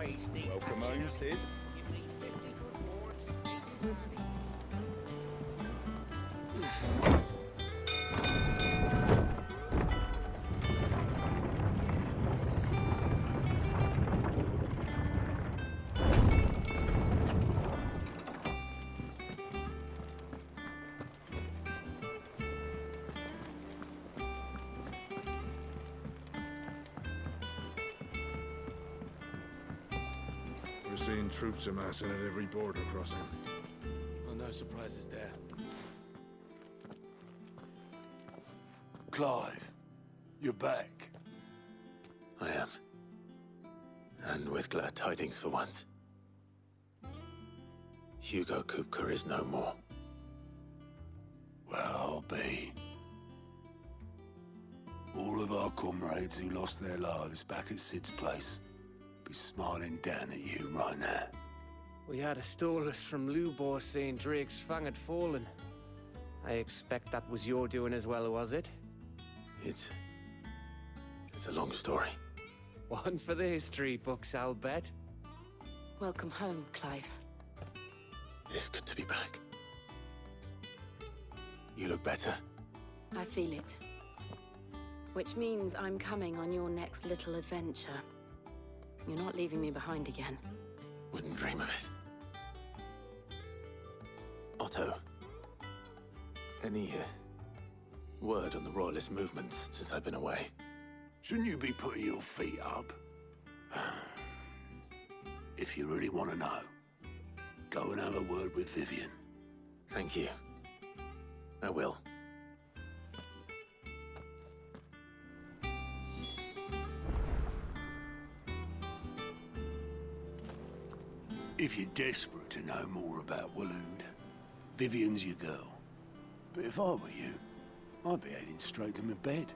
Welcome home, Sid. Seeing troops amassing at every border crossing. Well, no surprises there. Clive, you're back. I am. And with glad tidings for once. Hugo Kupka is no more. Well, I'll be. All of our comrades who lost their lives back at Sid's place be smiling down at you right now. We had a stolus from Lubor saying Drake's fang had fallen. I expect that was your doing as well, was it? It's a long story. One for the history books, I'll bet. Welcome home, Clive. It's good to be back. You look better. I feel it. Which means I'm coming on your next little adventure. You're not leaving me behind again. Wouldn't dream of it. Otto, any word on the Royalist movements since I've been away? Shouldn't you be putting your feet up? If you really want to know, go and have a word with Vivian. Thank you. I will. If you're desperate to know more about Waloed, Vivian's your girl. But if I were you, I'd be heading straight to my bed.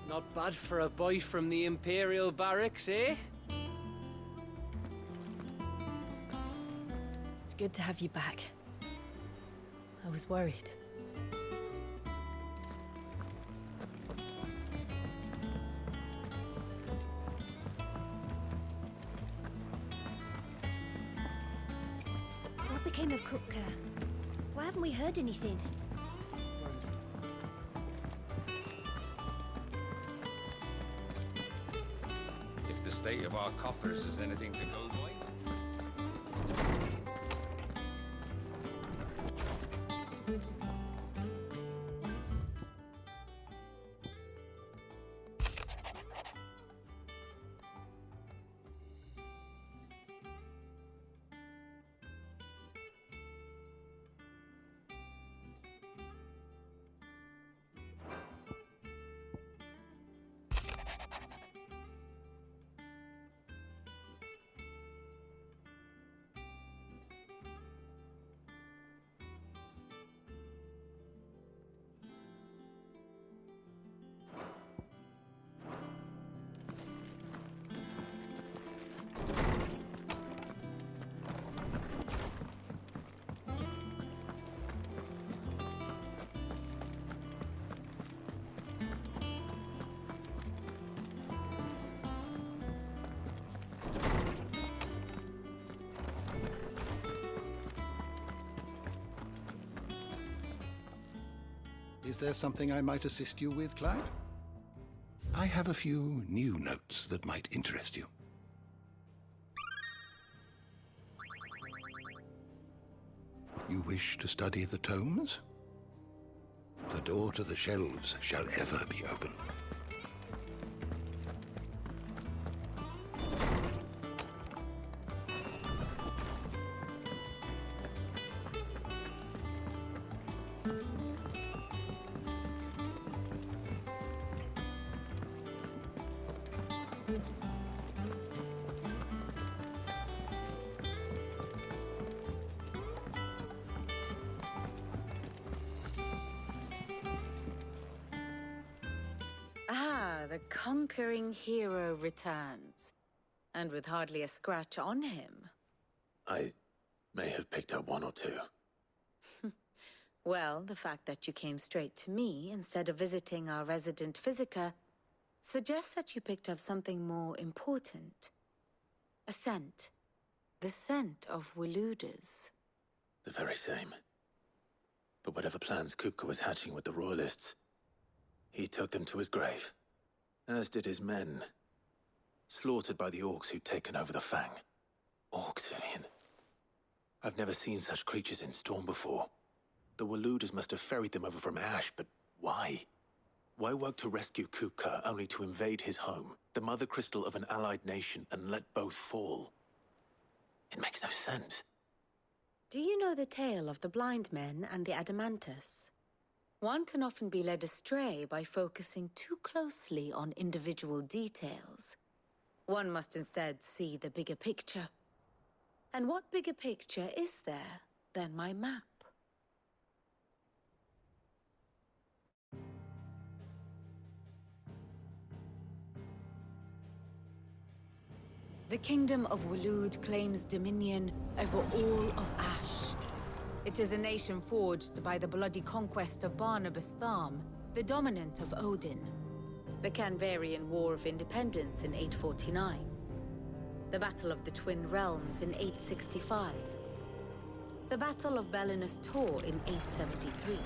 Not bad for a boy from the Imperial Barracks, eh? It's good to have you back. I was worried. What became of Kupka? Why haven't we heard anything? If the state of our coffers is anything to go by. Is there something I might assist you with, Clive? I have a few new notes that might interest you. You wish to study the tomes? The door to the shelves shall ever be open. The conquering hero returns. And with hardly a scratch on him. I may have picked up one or two. Well, the fact that you came straight to me instead of visiting our resident physiker suggests that you picked up something more important. A scent. The scent of Walooders. The very same. But whatever plans Kupka was hatching with the Royalists, he took them to his grave. As did his men. Slaughtered by the orcs who'd taken over the Fang. Orcs, Vivian. I've never seen such creatures in Storm before. The Walooders must have ferried them over from Ash, but why? Why work to rescue Kupka only to invade his home, the mother crystal of an allied nation, and let both fall? It makes no sense. Do you know the tale of the blind men and the Adamantus? One can often be led astray by focusing too closely on individual details. One must instead see the bigger picture. And what bigger picture is there than my map? The Kingdom of Waloed claims dominion over all of Ash. It is a nation forged by the bloody conquest of Barnabas Tharm, the dominant of Odin. The Canvarian War of Independence in 849. The Battle of the Twin Realms in 865. The Battle of Belinus Tor in 873.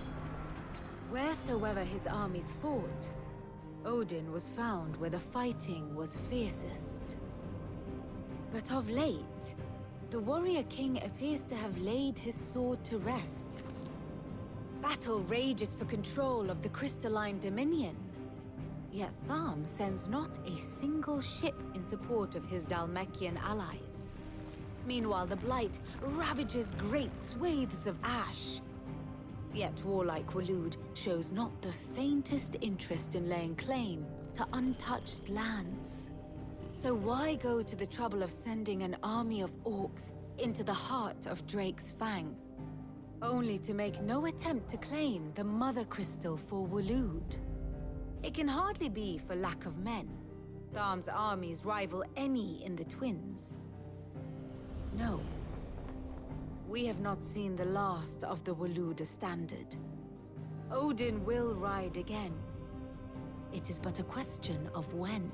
Wheresoever his armies fought, Odin was found where the fighting was fiercest. But of late, the warrior king appears to have laid his sword to rest. Battle rages for control of the crystalline dominion. Yet Tharm sends not a single ship in support of his Dhalmekian allies. Meanwhile, the Blight ravages great swathes of Ash. Yet warlike Waloed shows not the faintest interest in laying claim to untouched lands. So why go to the trouble of sending an army of orcs into the heart of Drake's Fang, only to make no attempt to claim the Mother Crystal for Waloed? It can hardly be for lack of men. Tharm's armies rival any in the Twins. No. We have not seen the last of the Walooder standard. Odin will ride again. It is but a question of when.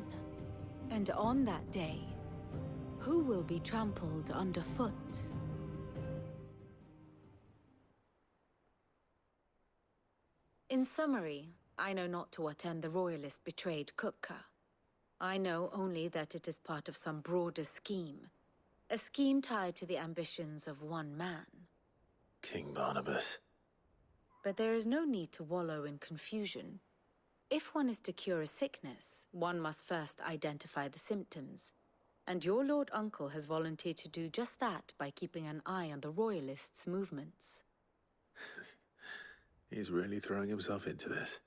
And on that day, who will be trampled underfoot? In summary, I know not to what end the Royalist betrayed Kupka. I know only that it is part of some broader scheme. A scheme tied to the ambitions of one man. King Barnabas. But there is no need to wallow in confusion. If one is to cure a sickness, one must first identify the symptoms. And your Lord Uncle has volunteered to do just that by keeping an eye on the Royalists' movements. He's really throwing himself into this.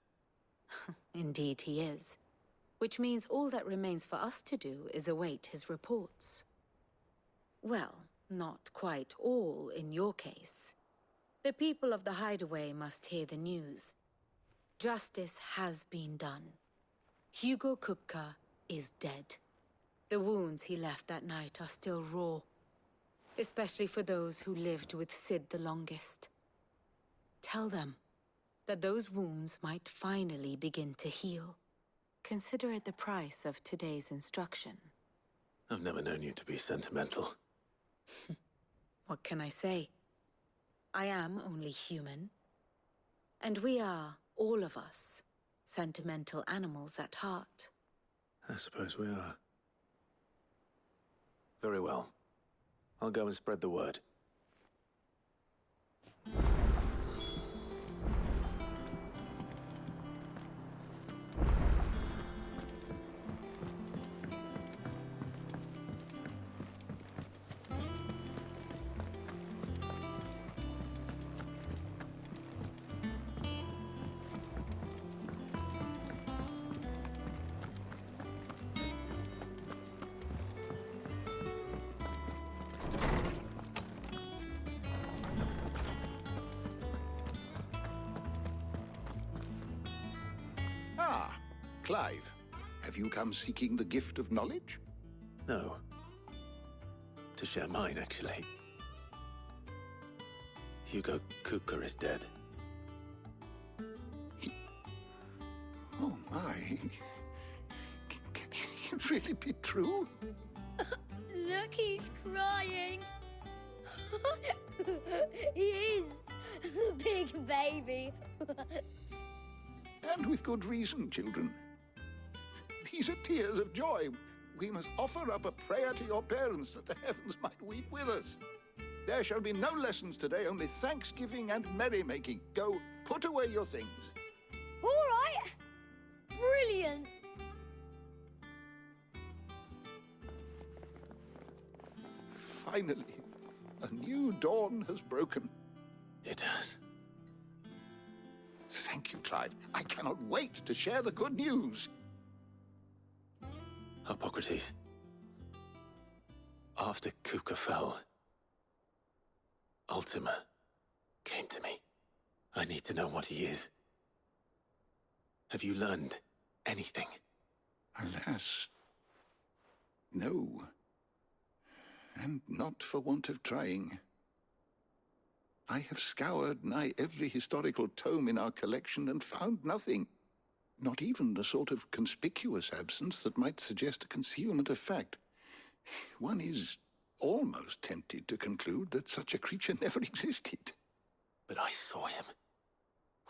Indeed he is. Which means all that remains for us to do is await his reports. Well, not quite all in your case. The people of the Hideaway must hear the news. Justice has been done. Hugo Kupka is dead. The wounds he left that night are still raw, especially for those who lived with Sid the longest. Tell them that those wounds might finally begin to heal. Consider it the price of today's instruction. I've never known you to be sentimental. What can I say? I am only human. And we are, all of us, sentimental animals at heart. I suppose we are. Very well. I'll go and spread the word. Ah, Clive, have you come seeking the gift of knowledge? No. To share mine, actually. Hugo Kupka is dead. Oh, my. it really be true? Look, he's crying. He is. The big baby. And with good reason, children. These are tears of joy. We must offer up a prayer to your parents that the heavens might weep with us. There shall be no lessons today, only thanksgiving and merrymaking. Go, put away your things. All right. Brilliant. Finally, a new dawn has broken. It has. Thank you, Clive. I cannot wait to share the good news. Harpocrates. After Kupka fell, Ultima came to me. I need to know what he is. Have you learned anything? Alas, no. And not for want of trying. I have scoured nigh every historical tome in our collection and found nothing. Not even the sort of conspicuous absence that might suggest a concealment of fact. One is almost tempted to conclude that such a creature never existed. But I saw him.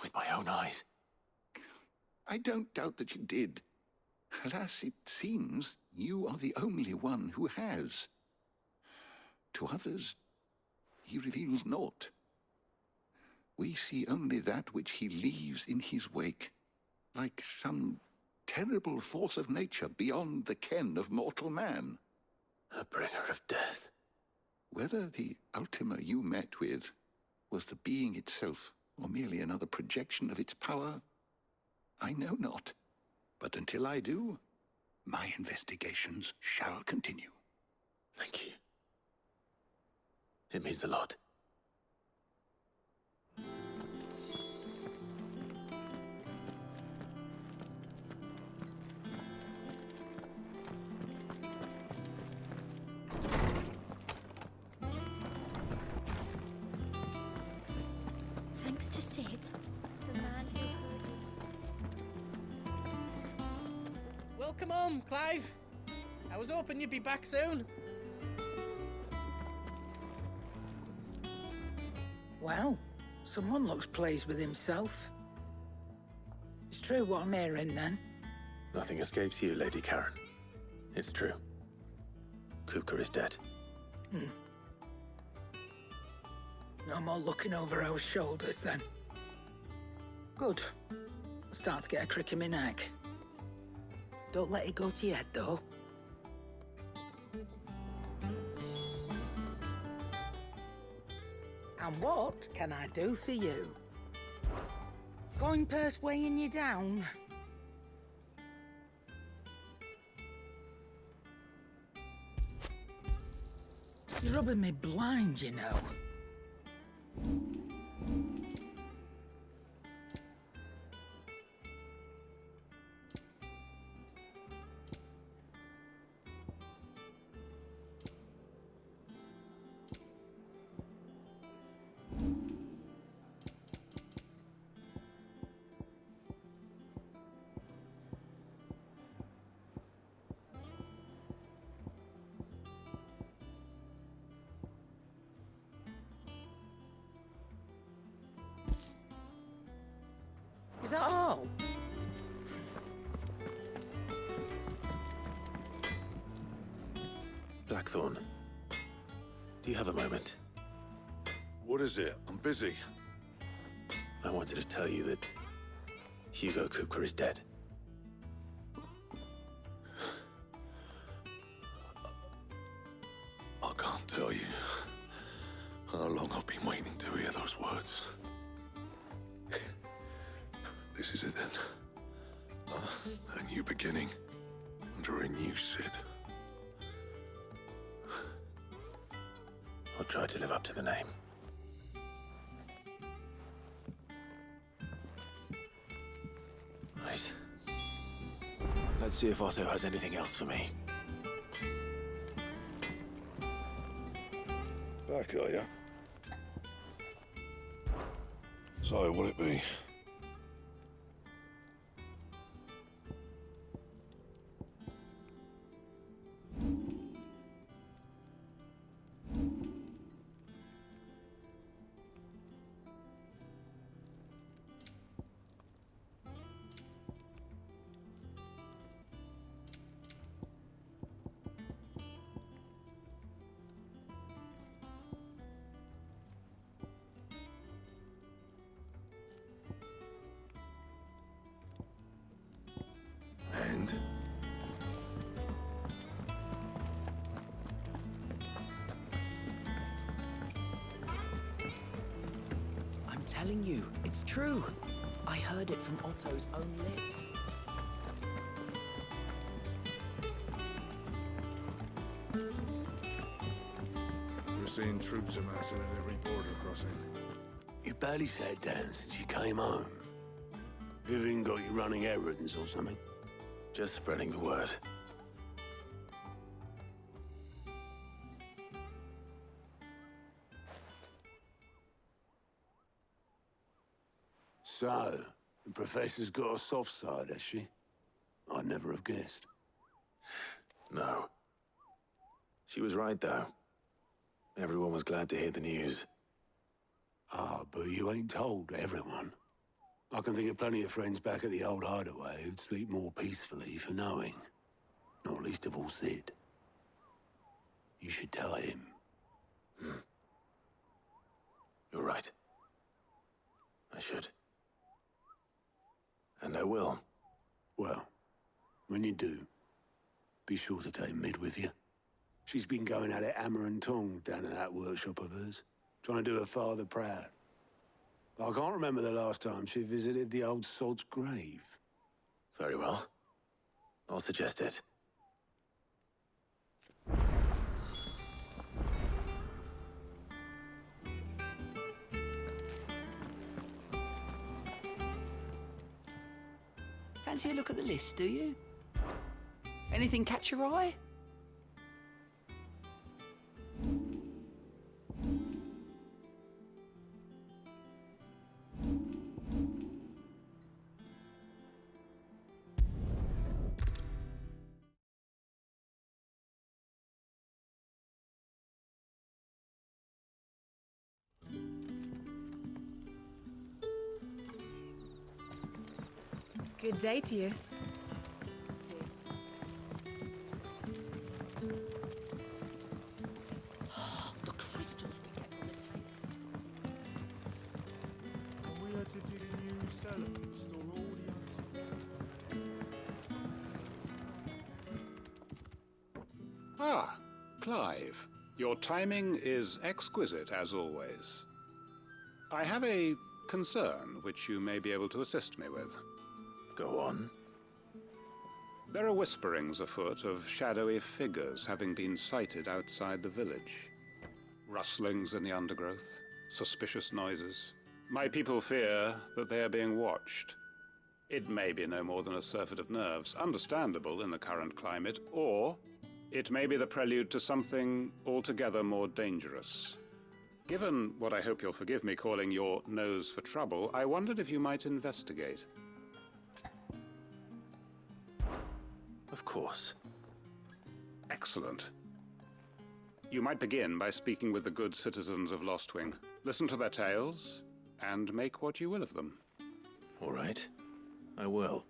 With my own eyes. I don't doubt that you did. Alas, it seems you are the only one who has. To others, he reveals naught. We see only that which he leaves in his wake, like some terrible force of nature beyond the ken of mortal man. A bringer of death. Whether the Ultima you met with was the being itself, or merely another projection of its power, I know not. But until I do, my investigations shall continue. Thank you. It means a lot. Thanks to Sid, the man who heard you. Welcome home, Clive. I was hoping you'd be back soon. Well, someone looks pleased with himself. It's true what I'm hearing, then. Nothing escapes you, Lady Charon. It's true. Kupka is dead. No more looking over our shoulders, then. Good. I'm starting to get a crick in my neck. Don't let it go to your head, though. And what can I do for you? Coin purse weighing you down? You're rubbing me blind, you know. Is that all? Blackthorne, do you have a moment? What is it? I'm busy. I wanted to tell you that Hugo Kupka is dead. I can't tell you how long I've been waiting to hear those words. This is it then. A new beginning under a new Sid. I'll try to live up to the name. Right. Let's see if Otto has anything else for me. Back, are ya? So, what'll it be? telling you, it's true. I heard it from Otto's own lips. We're seeing troops amassing at every border crossing. You barely sat down since you came home. Vivian got you running errands or something? Just spreading the word. So, the Professor's got a soft side, has she? I'd never have guessed. No. She was right, though. Everyone was glad to hear the news. Ah, but you ain't told everyone. I can think of plenty of friends back at the old hideaway who'd sleep more peacefully for knowing. Not least of all Sid. You should tell him. You're right. I should. And I will. Well, when you do, be sure to take Mid with you. She's been going at it hammer and tongs down in that workshop of hers, trying to do her father proud. I can't remember the last time she visited the old sod's grave. Very well. I'll suggest it. Fancy a look at the list, do you? Anything catch your eye? Good day to you. The crystals we get from the table. Are we headed to the new cellar and store all the others? Ah, Clive. Your timing is exquisite, as always. I have a concern which you may be able to assist me with. Go on. There are whisperings afoot of shadowy figures having been sighted outside the village. Rustlings in the undergrowth, suspicious noises. My people fear that they are being watched. It may be no more than a surfeit of nerves, understandable in the current climate, or it may be the prelude to something altogether more dangerous. Given what I hope you'll forgive me calling your nose for trouble, I wondered if you might investigate. Of course. Excellent. You might begin by speaking with the good citizens of Lostwing. Listen to their tales, and make what you will of them. All right. I will.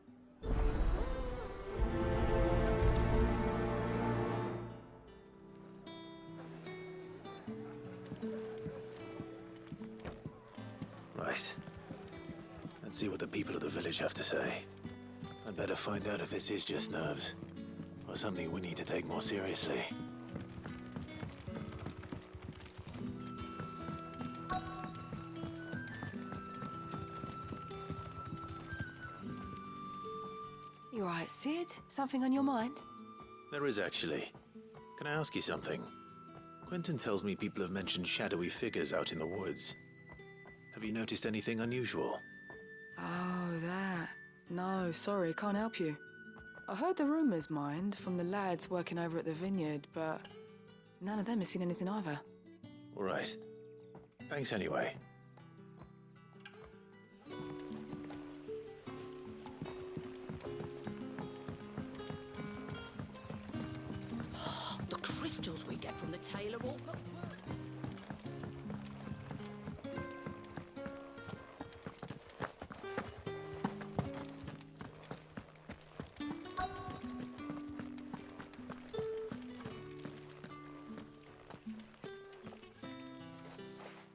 Right. Let's see what the people of the village have to say. I'd better find out if this is just nerves, or something we need to take more seriously. You all right, Sid? Something on your mind? There is, actually. Can I ask you something? Quinten tells me people have mentioned shadowy figures out in the woods. Have you noticed anything unusual? Oh, that. No, sorry, can't help you. I heard the rumours, mind, from the lads working over at the vineyard, but none of them has seen anything either. All right. Thanks anyway. The crystals we get from the tailor all...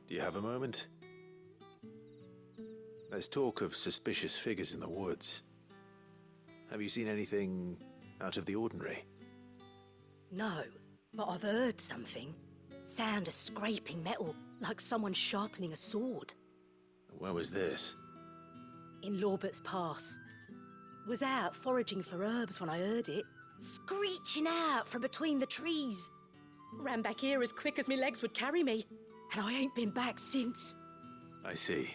Do you have a moment? There's talk of suspicious figures in the woods. Have you seen anything out of the ordinary? No, but I've heard something. Sound of scraping metal, like someone sharpening a sword. Where was this? In Lorbert's Pass. Was out foraging for herbs when I heard it, screeching out from between the trees. Ran back here as quick as my legs would carry me, and I ain't been back since. I see.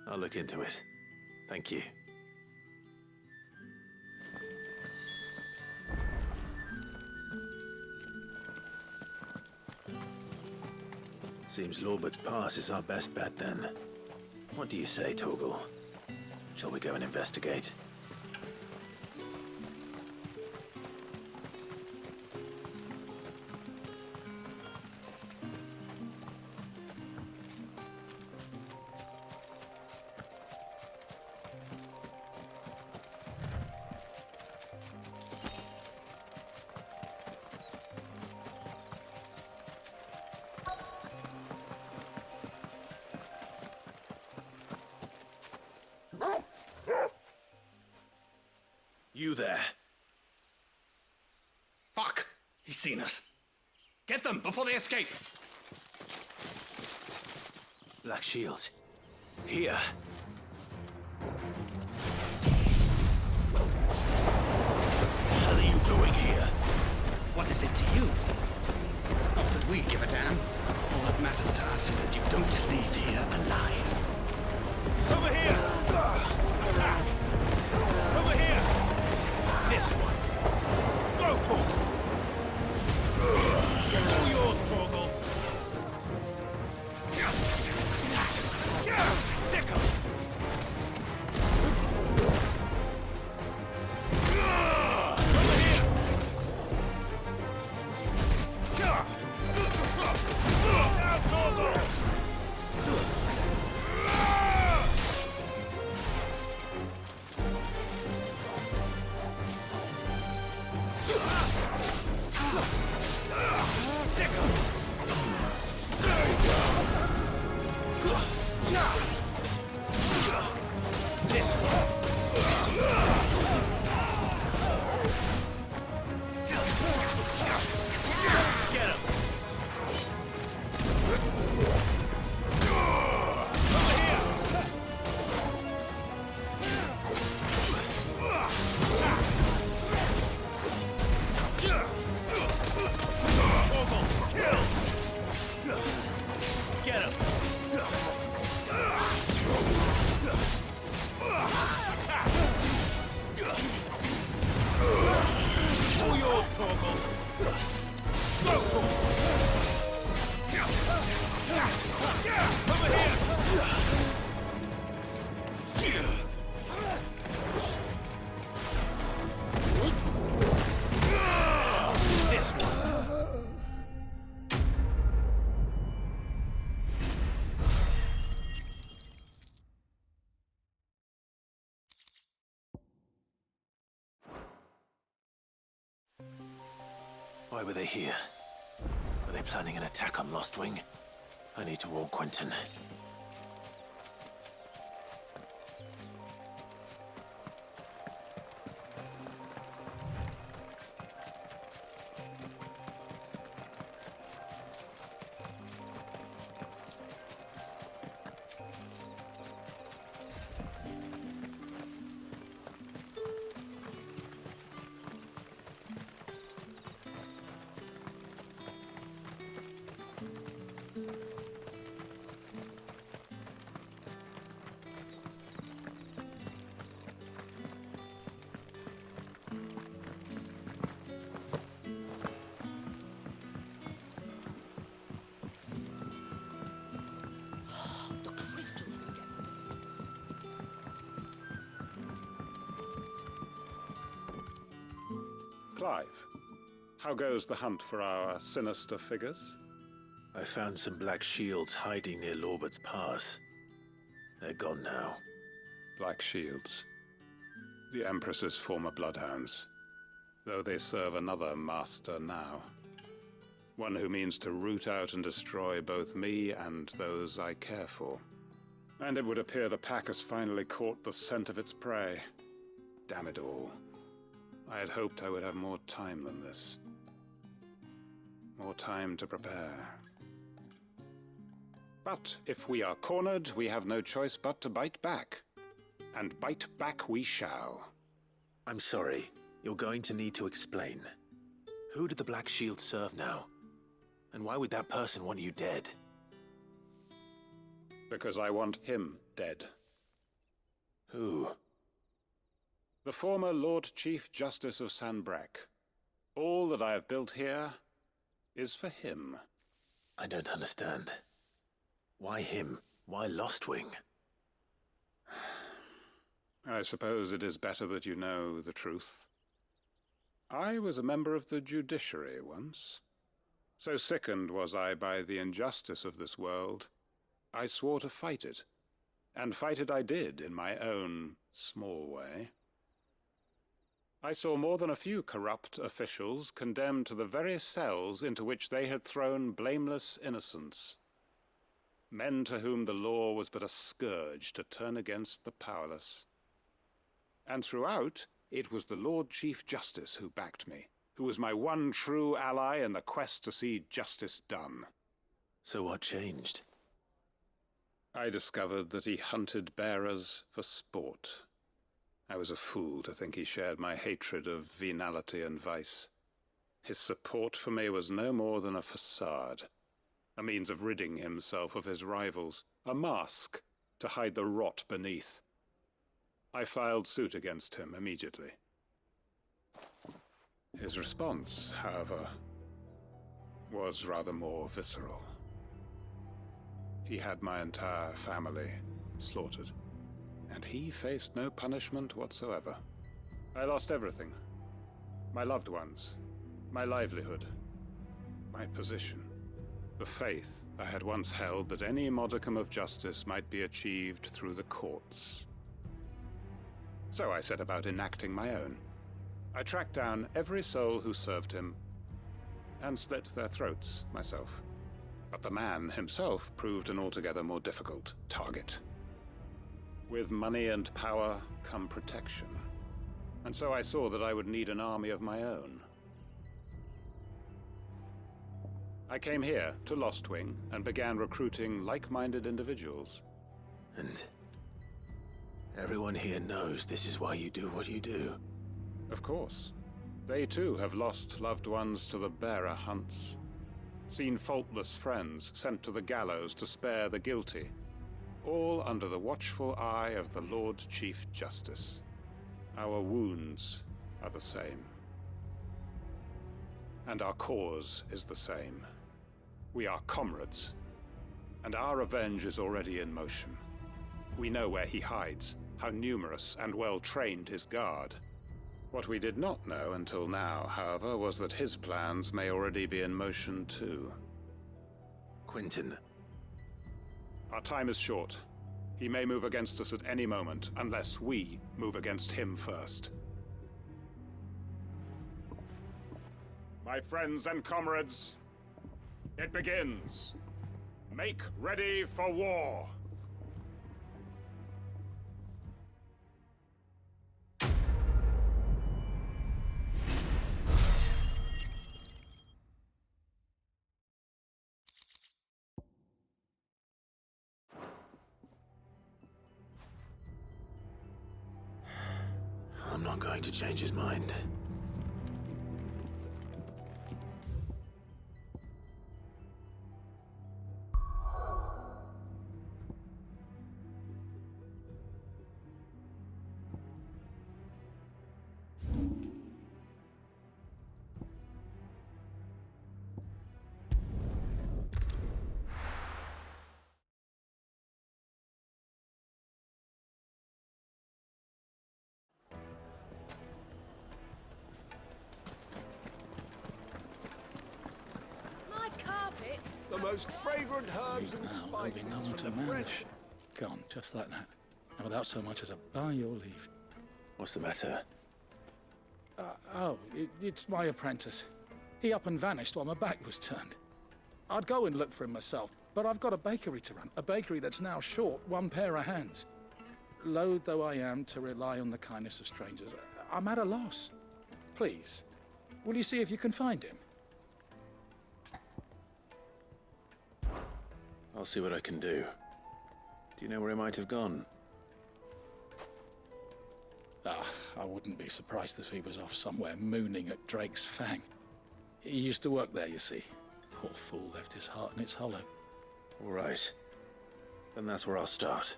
I'll look into it. Thank you. Seems Lorbert's Pass is our best bet then. What do you say, Torgal? Shall we go and investigate? You there. Fuck! He's seen us. Get them before they escape! Black shields. Here. What the hell are you doing here? What is it to you? Not that we give a damn. All that matters to us is that you don't leave here alive. Over here! Attack! Over here! This one. Go, Torgal! All yours, Torgal! Sick 'em! Over here! Now, Torgal! This one. Get him. Over here. Torgal, kill. Get him. All yours, Torgal. Go, Torgal. Over here. This one. Why were they here? Were they planning an attack on Lostwing? I need to warn Quinten. Clive, how goes the hunt for our sinister figures? I found some black shields hiding near Lorbert's Pass. They're gone now. Black shields. The Empress's former bloodhounds. Though they serve another master now. One who means to root out and destroy both me and those I care for. And it would appear the pack has finally caught the scent of its prey. Damn it all. I had hoped I would have more time than this. More time to prepare. But if we are cornered, we have no choice but to bite back. And bite back we shall. I'm sorry. You're going to need to explain. Who did the Black Shield serve now? And why would that person want you dead? Because I want him dead. Who? The former Lord Chief Justice of Sanbreque. All that I have built here is for him. I don't understand. Why him? Why Lostwing? I suppose it is better that you know the truth. I was a member of the judiciary once. So sickened was I by the injustice of this world, I swore to fight it. And fight it I did in my own small way. I saw more than a few corrupt officials condemned to the very cells into which they had thrown blameless innocents. Men to whom the law was but a scourge to turn against the powerless. And throughout, it was the Lord Chief Justice who backed me, who was my one true ally in the quest to see justice done. So what changed? I discovered that he hunted bearers for sport. I was a fool to think he shared my hatred of venality and vice. His support for me was no more than a facade, a means of ridding himself of his rivals, a mask to hide the rot beneath. I filed suit against him immediately. His response, however, was rather more visceral. He had my entire family slaughtered, and he faced no punishment whatsoever. I lost everything. My loved ones, my livelihood, my position, the faith I had once held that any modicum of justice might be achieved through the courts. So I set about enacting my own. I tracked down every soul who served him, and slit their throats myself. But the man himself proved an altogether more difficult target. With money and power come protection. And so I saw that I would need an army of my own. I came here to Lostwing and began recruiting like-minded individuals. And everyone here knows this is why you do what you do. Of course. They too have lost loved ones to the bearer hunts. Seen faultless friends sent to the gallows to spare the guilty. All under the watchful eye of the Lord Chief Justice. Our wounds are the same. And our cause is the same. We are comrades. And our revenge is already in motion. We know where he hides, how numerous and well-trained his guard. What we did not know until now, however, was that his plans may already be in motion too. Quinten. Our time is short. He may move against us at any moment, unless we move against him first. My friends and comrades, it begins. Make ready for war. I'm not going to change his mind. The most fragrant herbs and spices from the French. Gone, just like that. And without so much as a by your leave. What's the matter? It's my apprentice. He up and vanished while my back was turned. I'd go and look for him myself, but I've got a bakery to run. A bakery that's now short one pair of hands. Loath though I am to rely on the kindness of strangers, I'm at a loss. Please, will you see if you can find him? I'll see what I can do. Do you know where he might have gone? I wouldn't be surprised if he was off somewhere mooning at Drake's Fang. He used to work there, you see. Poor fool left his heart in its hollow. All right. Then that's where I'll start.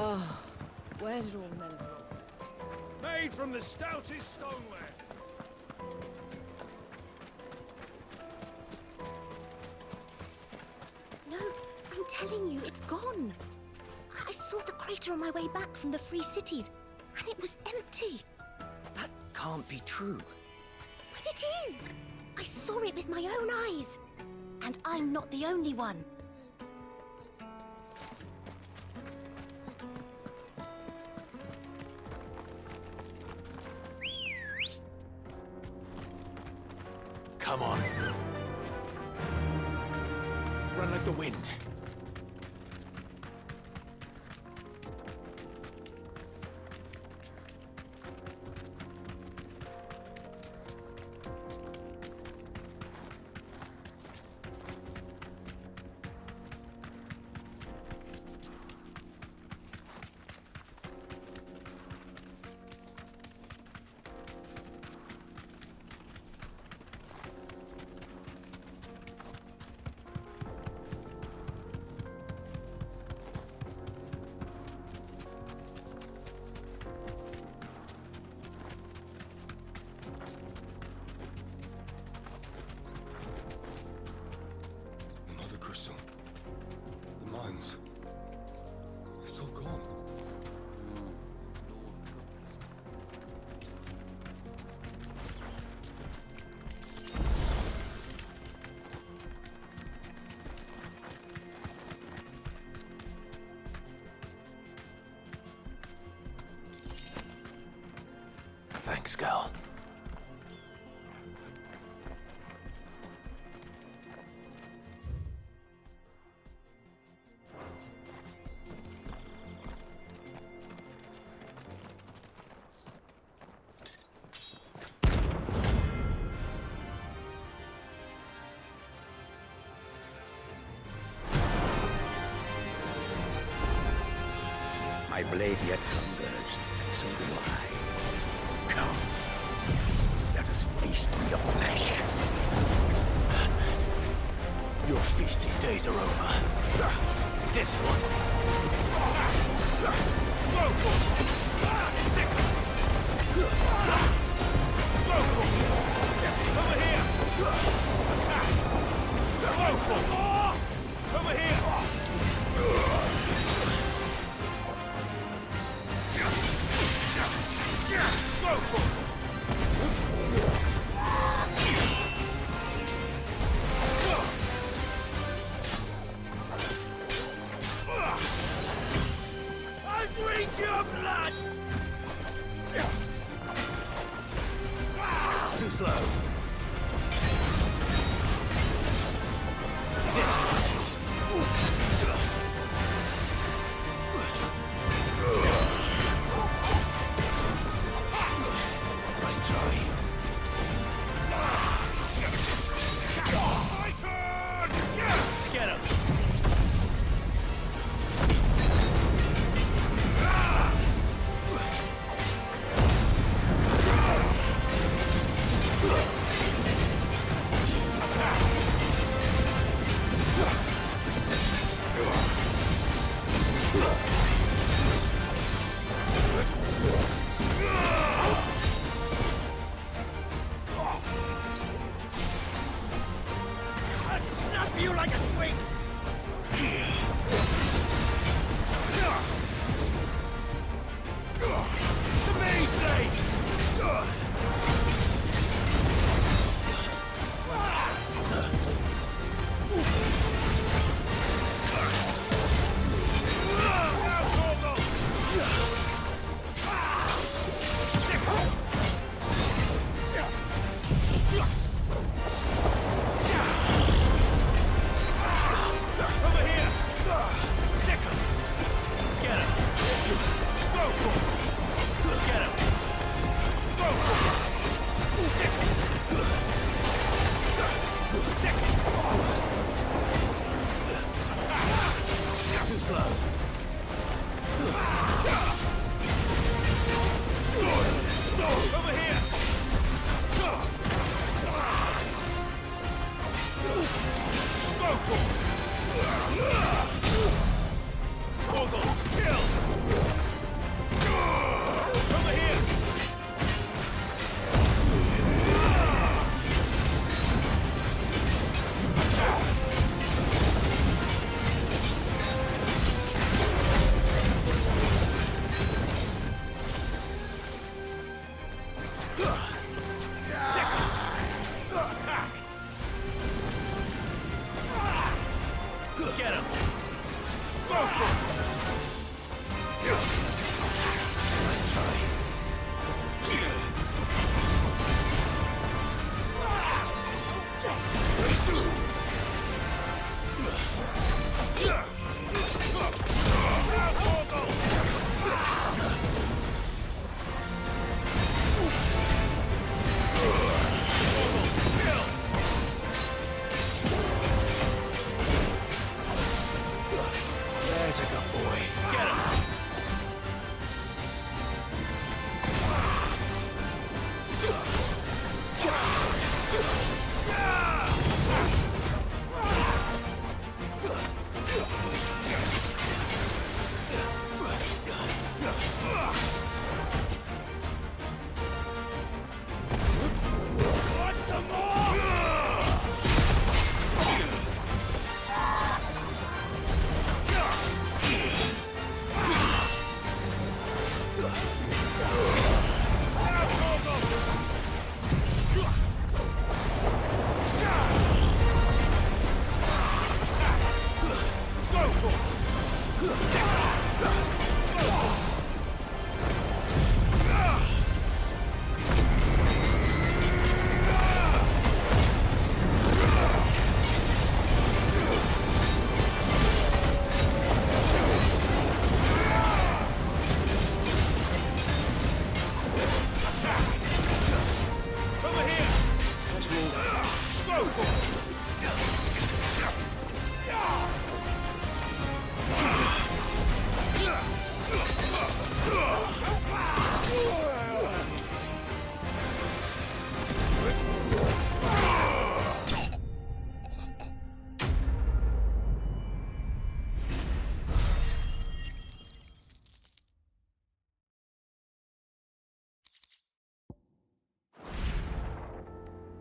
Oh, where did all the men of Made from the stoutest stoneware. No, I'm telling you, it's gone. I saw the crater on my way back from the Free Cities, and it was empty. That can't be true. But it is! I saw it with my own eyes. And I'm not the only one. Come on. Run like the wind. It's all gone. Thanks, girl. My blade yet hungers, and so do I. Come, let us feast on your flesh. Your feasting days are over. This one. Over here! Attack! Over here! Go for it! I drink your blood! Too slow. This one. Nice try. My turn! Get him. I'd snap you like a twig! To me, please! Over here! Second! Get him! Go! Get him! Go! Second! Too slow. Over here! Go! Ogle, kill! Over here! Get him! Nice try. There's a good boy. Get him! Want some more?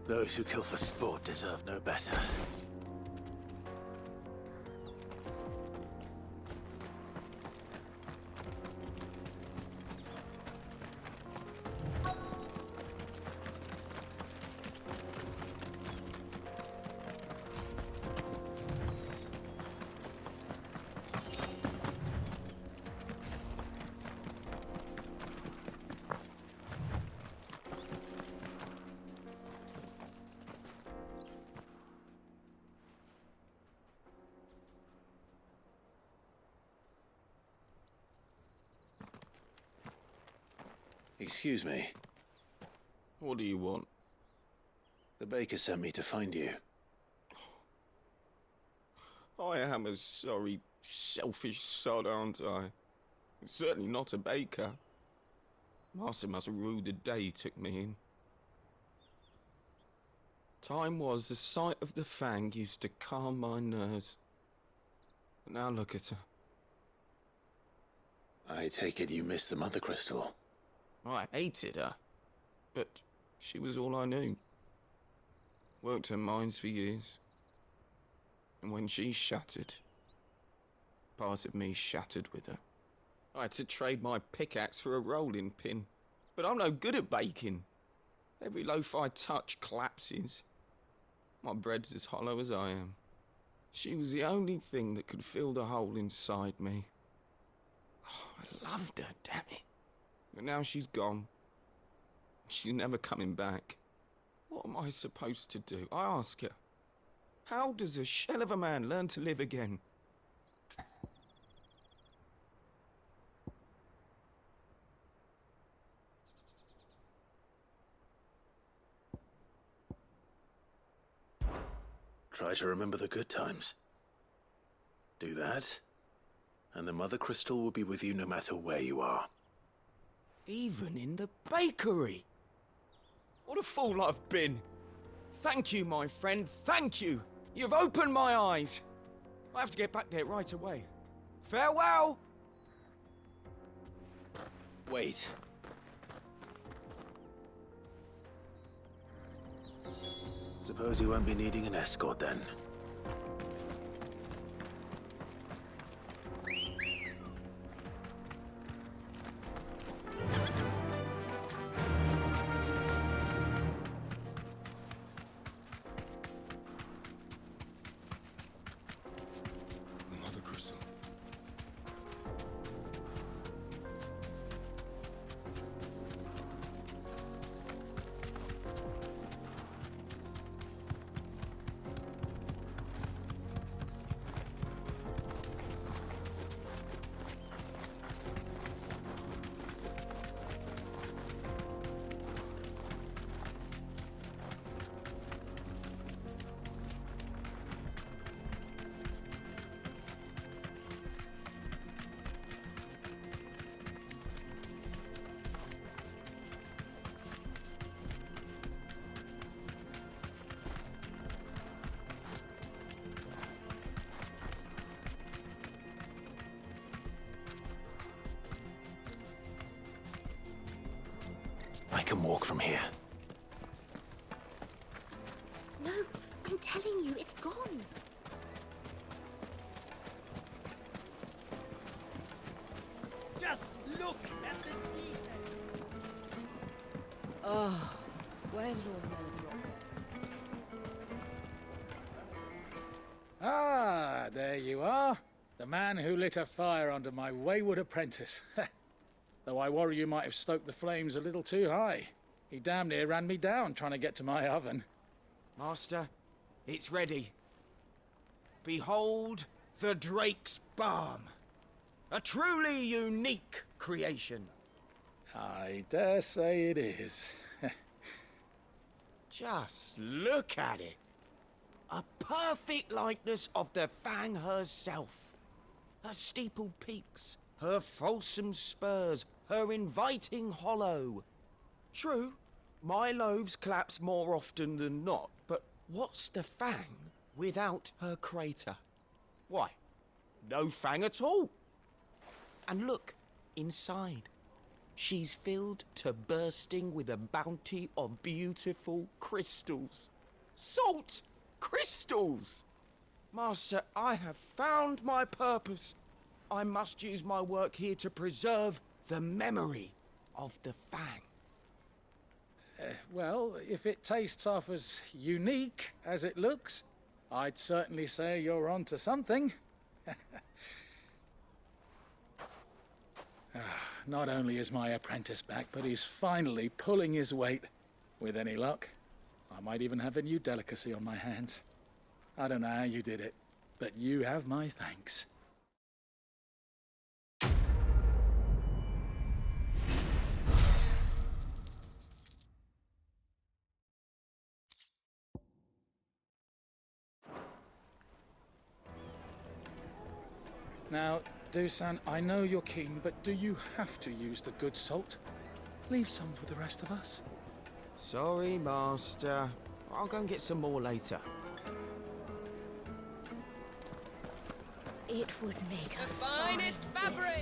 Those who kill for sport deserve no better. Excuse me. What do you want? The baker sent me to find you. I am a sorry, selfish sod, aren't I? I'm certainly not a baker. Master must have ruled the day he took me in. Time was the sight of the fang used to calm my nerves. But now look at her. I take it you missed the mother crystal. I hated her, but she was all I knew. Worked her mines for years. And when she shattered, part of me shattered with her. I had to trade my pickaxe for a rolling pin, but I'm no good at baking. Every loaf I touch collapses. My bread's as hollow as I am. She was the only thing that could fill the hole inside me. Oh, I loved her, damn it. But now she's gone. She's never coming back. What am I supposed to do? I ask her. How does a shell of a man learn to live again? Try to remember the good times. Do that, and the Mother Crystal will be with you no matter where you are. Even in the bakery? What a fool I've been. Thank you, my friend, thank you. You've opened my eyes. I have to get back there right away. Farewell! Wait. Suppose you won't be needing an escort then. Mother Crystal. I can walk from here. No, I'm telling you, it's gone. Just look at the detail. Oh, where did all the men of the rock go? Ah, there you are. The man who lit a fire under my wayward apprentice. Though I worry you might have stoked the flames a little too high. He damn near ran me down trying to get to my oven. Master, it's ready. Behold the Drake's Balm. A truly unique creation. I dare say it is. Just look at it. A perfect likeness of the Fang herself. Her steeple peaks, her fulsome spurs, her inviting hollow. True, my loaves collapse more often than not, but what's the Fang without her crater? Why, no Fang at all. And look, inside. She's filled to bursting with a bounty of beautiful crystals. Salt crystals! Master, I have found my purpose. I must use my work here to preserve the memory of the Fang. Well, if it tastes half as unique as it looks, I'd certainly say you're onto something. Not only is my apprentice back, but he's finally pulling his weight. With any luck, I might even have a new delicacy on my hands. I don't know how you did it, but you have my thanks. Now, Dusan, I know you're keen, but do you have to use the good salt? Leave some for the rest of us. Sorry, Master. I'll go and get some more later. It would make the finest fabric!